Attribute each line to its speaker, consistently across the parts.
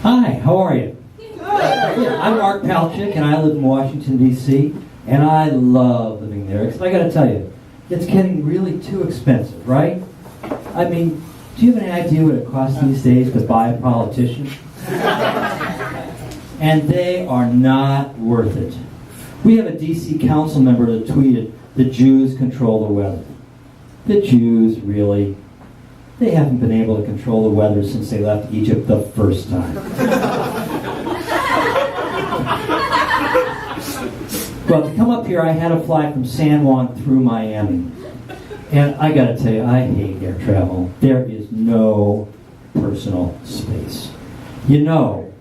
Speaker 1: Hi, how are you? I'm Mark Palchik, and I live in Washington, D.C., and I love living there, because I got to tell you, it's getting really too expensive, right? I mean, do you have any idea what it costs these days to buy a politician? And they are not worth it. We have a D.C. council member that tweeted, "The Jews control the weather." The Jews, really? They haven't been able to control the weather since they left Egypt the first time. Well, to come up here, I had to fly from San Juan through Miami. And I gotta tell you, I hate air travel. There is no personal space. You know,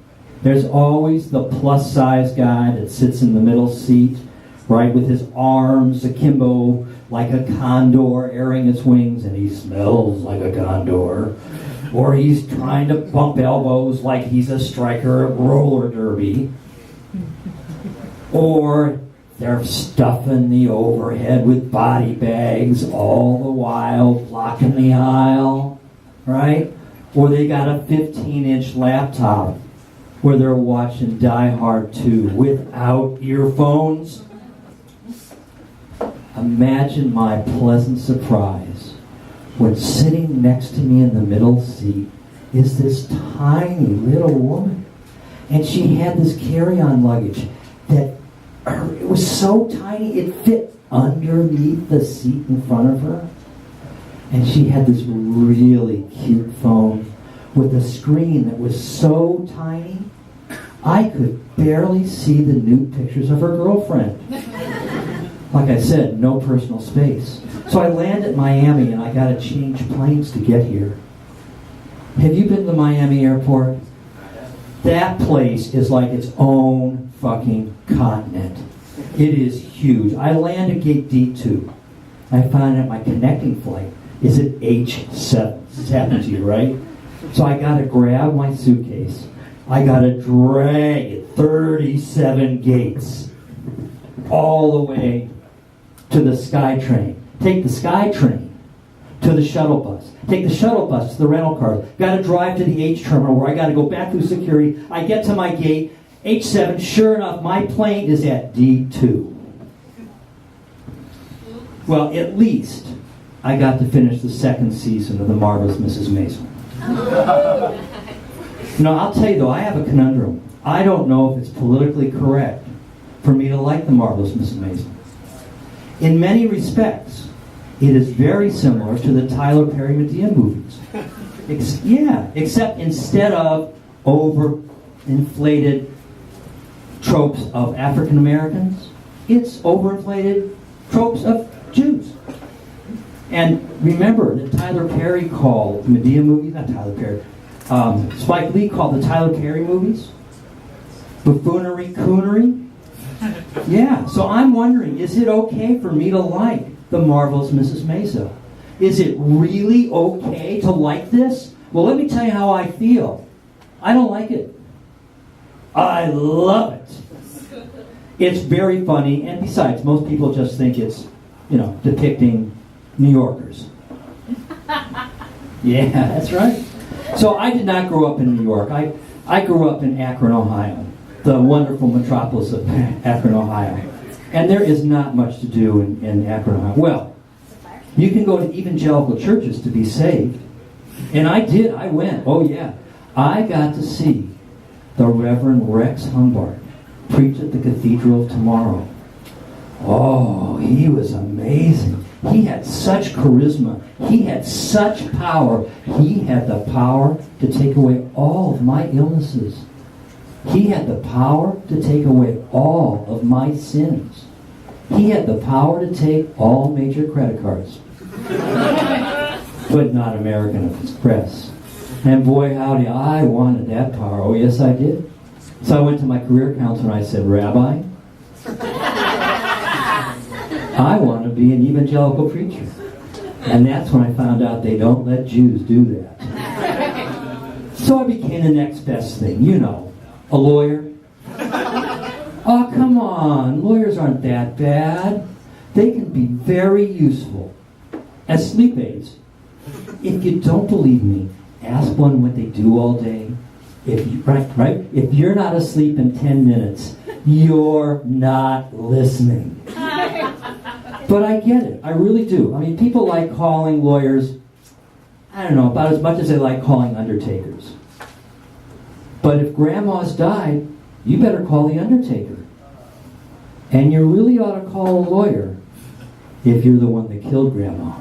Speaker 1: there's always the plus-size guy that sits in the middle seat, right, with his arms akimbo like a condor airing its wings, and he smells like a condor. Or he's trying to bump elbows like he's a striker at roller derby. Or they're stuffing the overhead with body bags all the while blocking the aisle, right? Or they got a 15-inch laptop where they're watching Die Hard 2 without earphones. Imagine my pleasant surprise when sitting next to me in the middle seat is this tiny little woman. And she had this carry-on luggage that it was so tiny it fit underneath the seat in front of her. And she had this really cute phone with a screen that was so tiny I could barely see the nude pictures of her girlfriend. Like I said, no personal space. So I land at Miami and I got to change planes to get here. Have you been to the Miami airport? That place is like its own fucking continent. It is huge. I land at gate D2. I find out my connecting flight is at H7. This has happened to you, right? So I got to grab my suitcase. I got to drag it 37 gates all the way to the SkyTrain. Take the SkyTrain to the shuttle bus. Take the shuttle bus to the rental car. Got to drive to the H terminal where I got to go back through security. I get to my gate, H7. Sure enough, my plane is at D2. Well, at least I got to finish the second season of The Marvelous Mrs. Maisel. No, I'll tell you though, I have a conundrum. I don't know if it's politically correct for me to like The Marvelous Mrs. Maisel. In many respects, it is very similar to the Tyler Perry Medea movies. Except instead of overinflated tropes of African Americans, it's overinflated tropes of Jews. And remember that Tyler Perry called the Medea movies, not Tyler Perry, Spike Lee called the Tyler Perry movies buffoonery coonery. Yeah, so I'm wondering, is it okay for me to like The Marvelous Mrs. Maisel? Is it really okay to like this? Well, let me tell you how I feel. I don't like it. I love it. It's very funny, and besides, most people just think it's, depicting New Yorkers. Yeah, that's right. So I did not grow up in New York. I grew up in Akron, Ohio, the wonderful metropolis of Akron, Ohio. And there is not much to do in Akron, Ohio. Well, you can go to evangelical churches to be saved. And I did. I went. Oh, yeah. I got to see the Reverend Rex Humbart preach at the Cathedral of Tomorrow. Oh, he was amazing. He had such charisma. He had such power. He had the power to take away all of my illnesses. He had the power to take away all of my sins. He had the power to take all major credit cards. But not American Express. And boy, howdy, I wanted that power. Oh, yes, I did. So I went to my career counselor and I said, Rabbi, I want to be an evangelical preacher. And that's when I found out they don't let Jews do that. So I became the next best thing, a lawyer. Oh, come on. Lawyers aren't that bad. They can be very useful as sleep aids. If you don't believe me, ask one what they do all day. Right? If you're not asleep in 10 minutes, you're not listening. But I get it. I really do. I mean, people like calling lawyers, I don't know, about as much as they like calling undertakers. But if grandma's died, you better call the undertaker. And you really ought to call a lawyer if you're the one that killed grandma.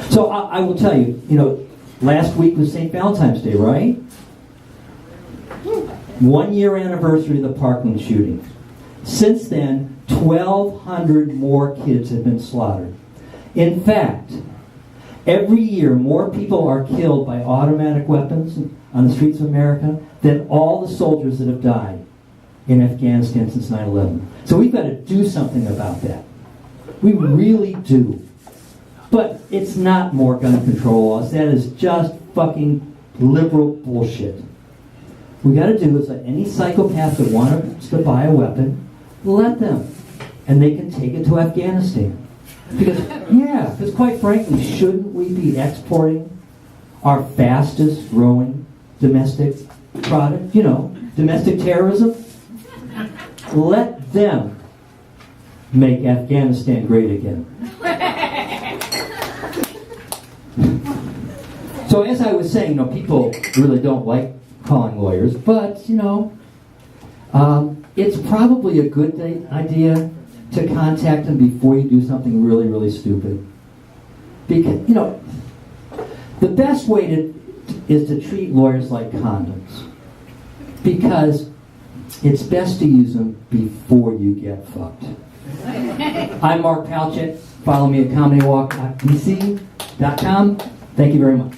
Speaker 1: So I will tell you, last week was St. Valentine's Day, right? 1 year anniversary of the Parkland shooting. Since then, 1,200 more kids have been slaughtered. In fact, every year more people are killed by automatic weapons on the streets of America than all the soldiers that have died in Afghanistan since 9/11. So we've got to do something about that. We really do. But it's not more gun control laws. That is just fucking liberal bullshit. What we got to do is let any psychopath that wants to buy a weapon, let them. And they can take it to Afghanistan. Because quite frankly, shouldn't we be exporting our fastest growing domestic product? Domestic terrorism? Let them make Afghanistan great again. So as I was saying, people really don't like calling lawyers, but, it's probably a good idea to contact them before you do something really, really stupid. Because, the best way is to treat lawyers like condoms. Because it's best to use them before you get fucked. I'm Mark Palchik. Follow me at comedywalk.dc.com. Thank you very much.